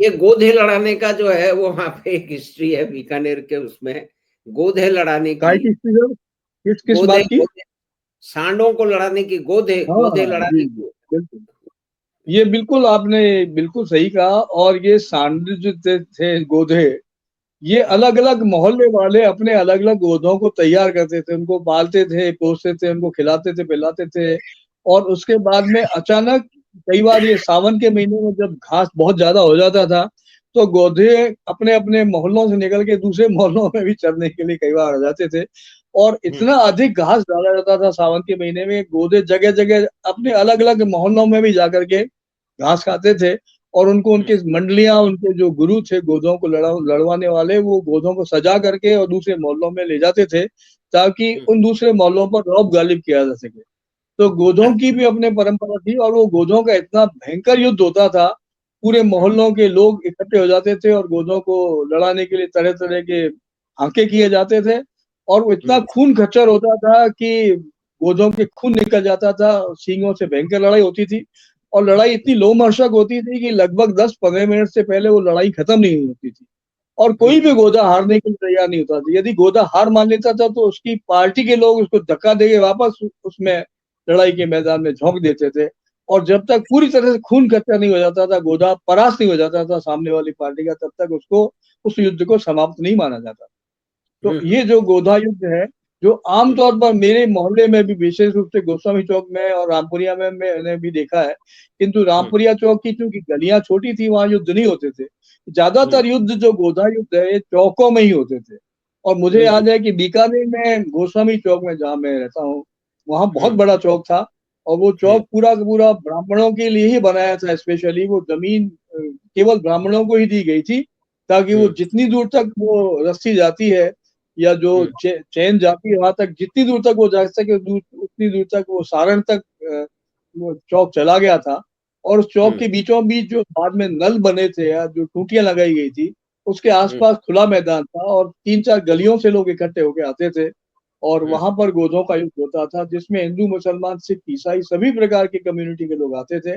ये गोधे लड़ाने का जो है वो वहाँ पे एक हिस्ट्री है बीकानेर के उसमें, गोधे लड़ाने काय की, की चीज़? किस गोधे बात की? गोधे सांडों को लड़ाने की, गोधे गोधे हाँ, लड़ाने जी, की। जी, बिल्कुल। ये बिल्कुल आपने बिल्कुल सही कहा। और ये सांड जो थे गोधे, ये हाँ, अलग-अलग मोहल्ले वाले अपने अलग-अलग गोधों को तैयार करते थे, उनको पालते थे, पोसते थे, उनको खिलाते थे, पिलाते थे। और उसके बाद में अचानक कई बार ये सावन के महीने में जब घास बहुत ज़्यादा हो जाता था, तो गोधे अपने-अपने मोहल्लों से निकल के दूसरे मोहल्लों में भी चरने के लिए कई बार आ जाते थे। और हुँ, इतना अधिक घास डाला जाता था सावन के महीने में, गोधे जगह-जगह अपने अलग-अलग मोहल्लों में भी जाकर के घास खाते थे। और उनको हुँ, उनकी मंडलियाँ, उनके जो गुरु थे गोधों को लड़वाने वाले, वो गोधों को सजा करके और दूसरे मोहल्लों में ले जाते थे, ताकि हुँ, उन दूसरे मोहल्लों पर रौब गालिब किया जा सके। तो गोधों की अच्छा, भी अपनी परंपरा थी और वो गोधों का इतना भयंकर युद्ध होता था, पूरे हाँ, मोहल्लों के लोग इकट्ठे हो जाते थे और गोधों को लड़ाने के लिए तरह-तरह के हाके किए जाते थे। और वो इतना हुँ, खून खच्चर होता था कि गोधों के खून निकल जाता था, सींगों से भयंकर लड़ाई होती थी। और लड़ाई इतनी लोमहर्षक होती थी कि लगभग 10-15 मिनट से पहले वो लड़ाई खत्म नहीं होती थी। और हुँ, कोई भी गोधा हारने के लिए तैयार नहीं होता था। यदि गोधा हार मान लेता था तो उसकी पार्टी के लोग उसको धक्का देके वापस उसमें लड़ाई के मैदान में झोंक देते थे। और जब तक पूरी तरह से खून खच्चर नहीं हो जाता था, गोधा परास्त नहीं हो जाता था सामने वाली पार्टी का, तब तक उसको उस युद्ध को समाप्त नहीं माना जाता। तो हुँ, ये जो गोधा युद्ध है, जो आम हुँ, तौर पर मेरे मोहल्ले में भी विशेष रूप से गोस्वामी चौक में और रामपुरिया में मैंने भी देखा है। किंतु हुँ, रामपुरिया चौक की चूँकि गलियाँ छोटी थी, वहाँ युद्ध नहीं होते थे। हुँ, ज़्यादातर युद्ध जो गोधा युद्ध है, ये चौकों में ही होते थे। और मुझे हुँ, याद है कि बीकानेर में गोस्वामी चौक में जहाँ मैं रहता हूँ, वहाँ बहुत हुँ, बड़ा चौक था। और वो हुँ, चौक पूरा का पूरा ब्राह्मणों के लिए ही बनाया था स्पेशली। वो ज़मीन केवल ब्राह्मणों को ही दी गई थी, ताकि वो हुँ, जितनी दूर तक वो रस्सी जाती है या जो हुँ, चैन जाती है वहां तक, जितनी दूर तक वो जा सके उतनी दूर तक वो सारण तक वो चौक चला गया था। और उस चौक हुँ, के बीचों बीच जो बाद में नल बने थे या जो टूटियां लगाई गई थी, उसके हुँ, आसपास खुला मैदान था और 3-4 गलियों से लोग इकट्ठे होके आते थे। और हुँ, वहां पर गोधों का युद्ध होता था, जिसमें हिंदू, मुसलमान, सिख, ईसाई सभी प्रकार की कम्युनिटी के लोग आते थे।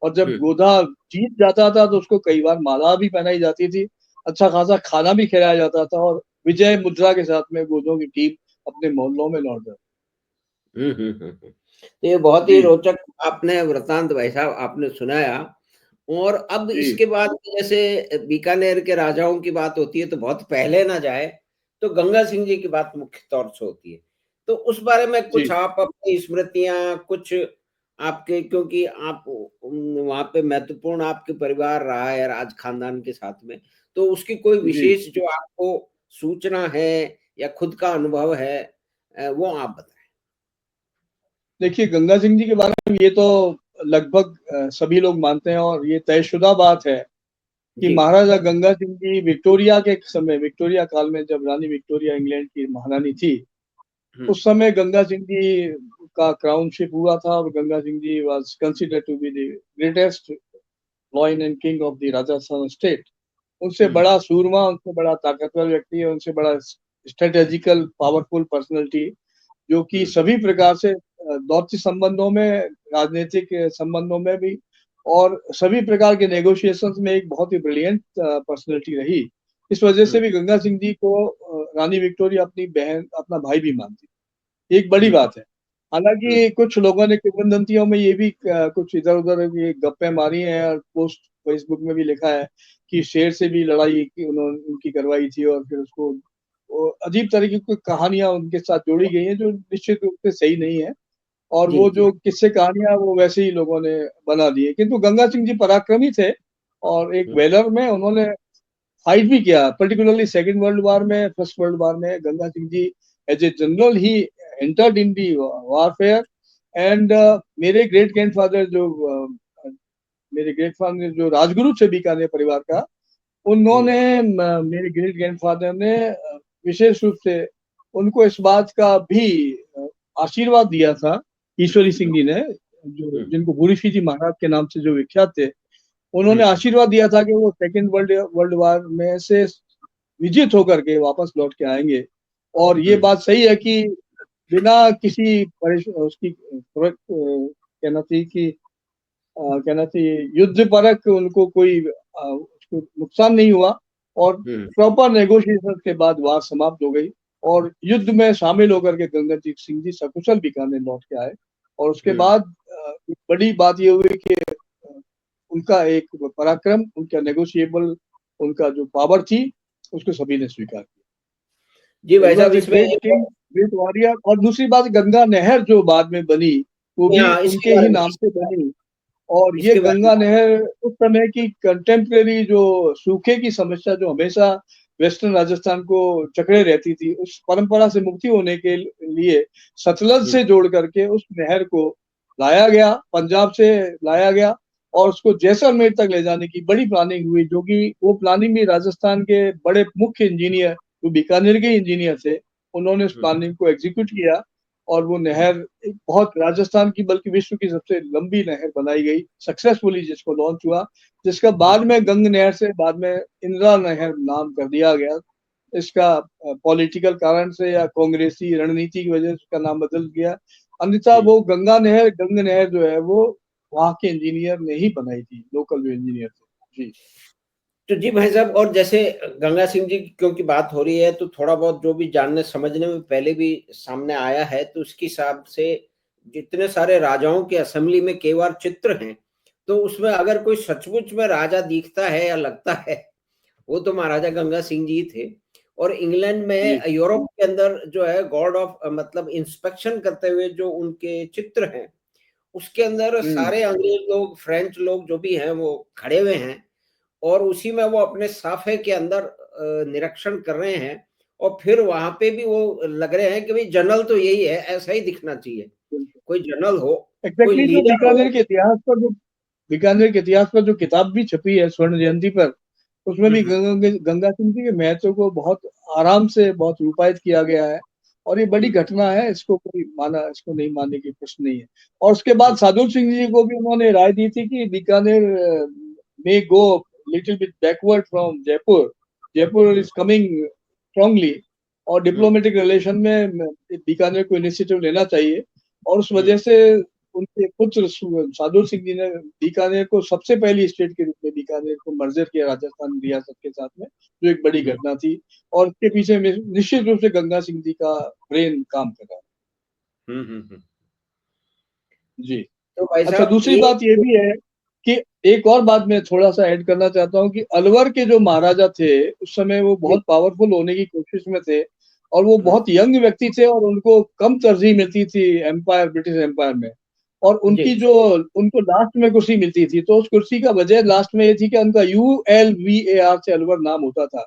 और जब हुँ, गोधा जीत जाता था तो उसको कई बार माला भी पहनाई जाती थी, अच्छा खासा खाना भी खिलाया जाता था। और विजय मुद्रा के साथ में गोधों की टीम अपने मोहल्लों में लौट जाती। हुँ, हुँ, हुँ, हुँ। तो ये बहुत ही जी, रोचक आपने वृत्तांत भाई साहब आपने सुनाया और अब जी, इसके बाद जैसे बीकानेर के राजाओं की बात होती है तो बहुत पहले ना जाए, तो गंगा सिंह जी की बात मुख्य तौर से होती है। तो उस बारे में कुछ जी, आप अपनी स्मृतियाँ कुछ आपके क्योंकि आप वहाँ पे महत्वपूर्ण आपके परिवार रहा है राज खानदान के साथ में, तो उसकी कोई जी। विशेष जो आपको सूचना है या खुद का अनुभव है वो आप बताएँ? देखिए, गंगा सिंह जी के बारे में ये तो लगभग सभी लोग मानते हैं और ये तयशुदा बात है कि जी। महाराजा गंगा सिंह जी विक्टोरिया के समय, विक्टोरिया काल में जब रानी विक्टोरिया इंग्लैंड की महारानी थी, हुँ, उस समय गंगा सिंह जी का क्राउनशिप हुआ था और Ganga Singh ji was considered to be the greatest lion and king of the Rajasthan state. उनसे हुँ, बड़ा सूरमा, उनसे बड़ा ताकतवर व्यक्ति है, उनसे बड़ा स्ट्रैटेजिकल पावरफुल पर्सनैलिटी, जो कि हुँ, सभी प्रकार से दौत्य संबंधों में, राजनीतिक संबंधों में भी और सभी प्रकार के नेगोशिएशंस में एक बहुत ही ब्रिलियंट पर्सनैलिटी रही। इस वजह से हुँ, भी गंगा सिंह जी को रानी विक्टोरिया अपनी बहन, अपना भाई भी मानती है। एक बड़ी हुँ, बात है। हुँ, हालाँकि कुछ लोगों ने किंवदंतियों में ये भी कुछ इधर-उधर ये गप्पें मारी हैं और पोस्ट फेसबुक में भी लिखा है कि शेर से भी लड़ाई की उनकी करवाई थी और फिर उसको वो अजीब तरीके की कहानियाँ उनके साथ जोड़ी गई हैं, जो निश्चित रूप से सही नहीं है। और जी, वो जी। जो किस्से कहानियाँ वो वैसे ही लोगों ने बना दी है। किंतु गंगा सिंह जी पराक्रमी थे और एक हुँ, वेलर में उन्होंने फाइट भी किया, पर्टिकुलरली सेकंड वर्ल्ड वार में, फर्स्ट वर्ल्ड वार में Ganga Singh ji as a general he entered in the warfare. And मेरे ग्रेट ग्रैंडफ़ादर जो मेरे ग्रैंडफ़ादर जो राजगुरु थे बीकानेर परिवार का, हुँ, उन्होंने मेरे ग्रेट ग्रैंडफ़ादर ने विशेष रूप से उनको इस बात का भी आशीर्वाद दिया था, ईश्वरी सिंह जी ने, जो हुँ, जिनको बूढ़ी जी महाराज के नाम से जो विख्यात थे। उन्होंने हुँ, आशीर्वाद दिया था कि वो सेकंड वर्ल्ड वर्ल्ड वार में से विजित होकर के वापस लौट के आएँगे। और ये हुँ, बात सही है कि बिना किसी उसकी कहना चाहिए कि कहना चाहिए युद्ध परक उनको कोई उसको नुकसान नहीं हुआ और प्रॉपर नेगोशिएशन के बाद वार समाप्त हो गई और युद्ध में शामिल होकर के गंगाजीत सिंह जी सकुशल बीकानेर लौट के आए। और उसके बाद एक बड़ी बात ये हुई कि उनका एक पराक्रम, उनका नेगोशिएबल, उनका जो पावर थी, उसको सभी ने स्वीकार किया। जी भाई साहब, इसमें ग्रेट किंग, ग्रेट वॉरियर। और दूसरी बात, गंगा नहर जो बाद में बनी वो भी उनके ही नाम से बनी। और ये गंगा नहर उस समय की कंटेम्प्रेरी जो सूखे की समस्या जो हमेशा वेस्टर्न राजस्थान को जकड़े रहती थी, उस परंपरा से मुक्ति होने के लिए सतलज से जोड़ करके उस नहर को लाया गया, पंजाब से लाया गया और उसको जैसलमेर तक ले जाने की बड़ी प्लानिंग हुई, जो कि वो प्लानिंग भी राजस्थान के बड़े मुख्य इंजीनियर जो बीकानेर के इंजीनियर थे, उन्होंने उस प्लानिंग को एग्जीक्यूट किया और वो नहर एक बहुत राजस्थान की बल्कि विश्व की सबसे लंबी नहर बनाई गई सक्सेसफुली, जिसको लॉन्च हुआ, जिसका बाद में गंग नहर से बाद में इंदिरा नहर नाम कर दिया गया। इसका पॉलिटिकल कारण से या कांग्रेसी रणनीति की वजह से उसका नाम बदल गया, अन्यथा वो गंग नहर जो है वो वहां के इंजीनियर ने ही बनाई थी, लोकल जो इंजीनियर थे। जी तो जी भाई साहब, और जैसे गंगा सिंह जी क्योंकि बात हो रही है तो थोड़ा बहुत जो भी जानने समझने में पहले भी सामने आया है, तो उसके हिसाब से जितने सारे राजाओं के असेंबली में कई बार चित्र हैं, तो उसमें अगर कोई सचमुच में राजा दिखता है या लगता है, वो तो महाराजा गंगा सिंह जी थे। और इंग्लैंड में, यूरोप के अंदर जो है गॉड ऑफ मतलब इंस्पेक्शन करते हुए जो उनके चित्र हैं, उसके अंदर सारे अंग्रेज लोग, फ्रेंच लोग जो भी हैं वो खड़े हुए हैं और उसी में वो अपने साफे के अंदर निरीक्षण कर रहे हैं और फिर वहां पे भी वो लग रहे हैं कि भाई जनरल तो यही है, ऐसा ही दिखना चाहिए, कोई जनरल हो, कोई एग्जैक्टली। जो लीडर हो। बीकानेर के इतिहास पर जो किताब भी छपी है स्वर्ण जयंती पर, उसमें भी गंगा सिंह जी के महत्व को बहुत आराम से बहुत रूपायित किया गया है और ये बड़ी घटना है, इसको नहीं मानने की प्रश्न नहीं है। और उसके बाद साधु सिंह जी को भी उन्होंने राय दी थी कि Bikaner may go little bit backward from Jaipur, Jaipur is coming strongly और डिप्लोमेटिक रिलेशन में बीकानेर को इनिशिएटिव लेना चाहिए। और उस वजह से उनके पुत्र साधु सिंह जी ने बीकानेर को सबसे पहली स्टेट के रूप में बीकानेर को मर्जर किया राजस्थान रियासत के साथ में, जो एक बड़ी घटना थी। और इसके पीछे में निश्चित रूप से गंगा सिंह जी का ब्रेन काम कर रहा है। जी। तो भाई अच्छा, साहब दूसरी बात ये भी है कि एक और बात मैं थोड़ा सा ऐड करना चाहता हूँ कि अलवर के जो महाराजा थे उस समय वो बहुत पावरफुल होने की कोशिश में थे और वो बहुत यंग व्यक्ति थे और उनको कम तरजीह मिलती थी एम्पायर, ब्रिटिश एम्पायर में। और उनकी जो उनको लास्ट में कुर्सी मिलती थी, तो उस कुर्सी का वजह लास्ट में ये थी कि उनका ULVAR से अलवर नाम होता था।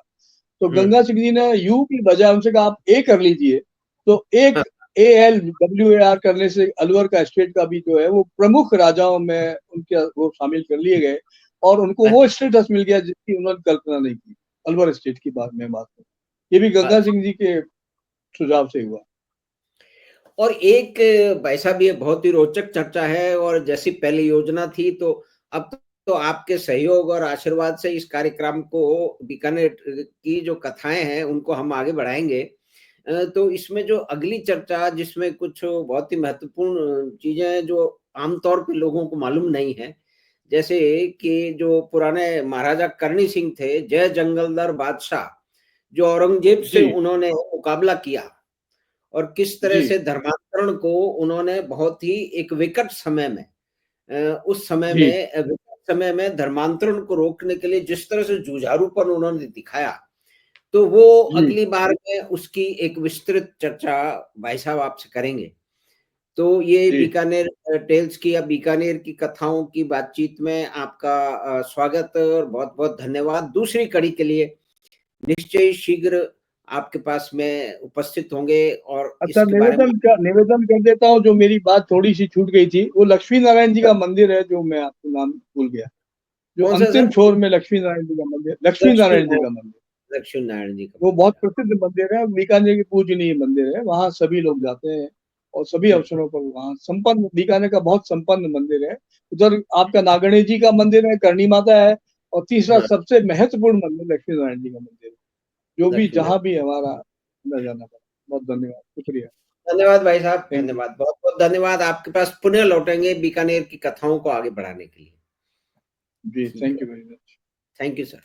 तो गंगा सिंह जी ने यू की बजाय उनसे कहा आप ए कर लीजिए। तो एक ALWAR करने से अलवर का स्टेट का भी जो है वो प्रमुख राजाओं में उनके वो शामिल कर लिए गए और उनको वो स्टेटस मिल गया जिसकी उन्होंने कल्पना नहीं की। अलवर स्टेट की बात में बात करूं, ये भी गंगा सिंह जी के सुझाव से हुआ। और एक भाई साहब, ये बहुत ही रोचक चर्चा है और जैसी पहली योजना थी, तो अब तो आपके सहयोग और आशीर्वाद से इस कार्यक्रम को, बीकानेर की जो कथाएं हैं उनको हम आगे बढ़ाएंगे। तो इसमें जो अगली चर्चा, जिसमें कुछ बहुत ही महत्वपूर्ण चीजें हैं जो आमतौर पे लोगों को मालूम नहीं है, जैसे कि जो पुराने महाराजा करणी सिंह थे, जय जंगलदार बादशाह, जो औरंगजेब से उन्होंने मुकाबला किया और किस तरह से धर्मांतरण को उन्होंने बहुत ही एक विकट समय में, उस समय में धर्मांतरण को रोकने के लिए जिस तरह से जुझारूपन उन्होंने दिखाया, तो वो अगली बार में उसकी एक विस्तृत चर्चा भाई साहब आपसे करेंगे। तो ये बीकानेर टेल्स की या बीकानेर की कथाओं की बातचीत में आपका स्वागत और बहुत-बहुत धन्यवाद। दूसरी कड़ी के लिए निश्चय ही शीघ्र आपके पास में उपस्थित होंगे और अच्छा, इसके बारे में। निवेदन कर देता हूँ, जो मेरी बात थोड़ी सी छूट गई थी, वो लक्ष्मी नारायण जी का मंदिर है, जो मैं आपको नाम भूल गया, जो कौन सा अंतिम सर? छोर में लक्ष्मी नारायण जी का मंदिर, लक्ष्मी नारायण जी का मंदिर, लक्ष्मी नारायण जी का वो बहुत मंदिर। प्रसिद्ध मंदिर है, बीकानेर की पूजनीय मंदिर है, वहाँ सभी लोग जाते हैं और सभी अवसरों पर वहाँ संपन्न, बीकानेर का बहुत संपन्न मंदिर है। उधर आपका नागणी जी का मंदिर है, करणी माता है, और तीसरा सबसे महत्वपूर्ण मंदिर लक्ष्मी नारायण जी का मंदिर है, जो भी जहाँ भी हमारा जाना पड़ा। बहुत धन्यवाद, शुक्रिया। धन्यवाद भाई साहब, धन्यवाद, बहुत बहुत धन्यवाद। आपके पास पुनः लौटेंगे बीकानेर की कथाओं को आगे बढ़ाने के लिए। जी, thank you very much. Thank you sir.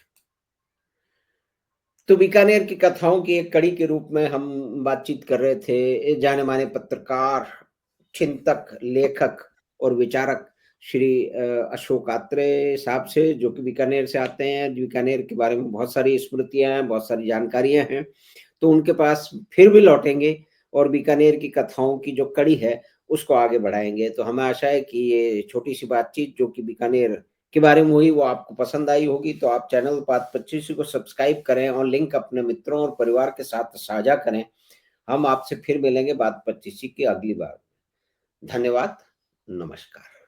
तो बीकानेर की कथाओं की एक कड़ी के रूप में हम बातचीत कर रहे थे जाने-माने पत्रकार, चिंतक, लेखक और विचारक श्री अशोक आत्रेय साहब से, जो कि बीकानेर से आते हैं। बीकानेर के बारे में बहुत सारी स्मृतियाँ हैं, बहुत सारी जानकारियाँ हैं। तो उनके पास फिर भी लौटेंगे और बीकानेर की कथाओं की जो कड़ी है, उसको आगे बढ़ाएँगे। तो हमें आशा है कि ये छोटी-सी बातचीत जो कि बीकानेर के बारे में हुई, वो आपको पसंद आई होगी। तो आप चैनल बात 25 को सब्सक्राइब करें और लिंक अपने मित्रों और परिवार के साथ साझा करें। हम आपसे फिर मिलेंगे बात 25 की अगली बार। धन्यवाद, नमस्कार।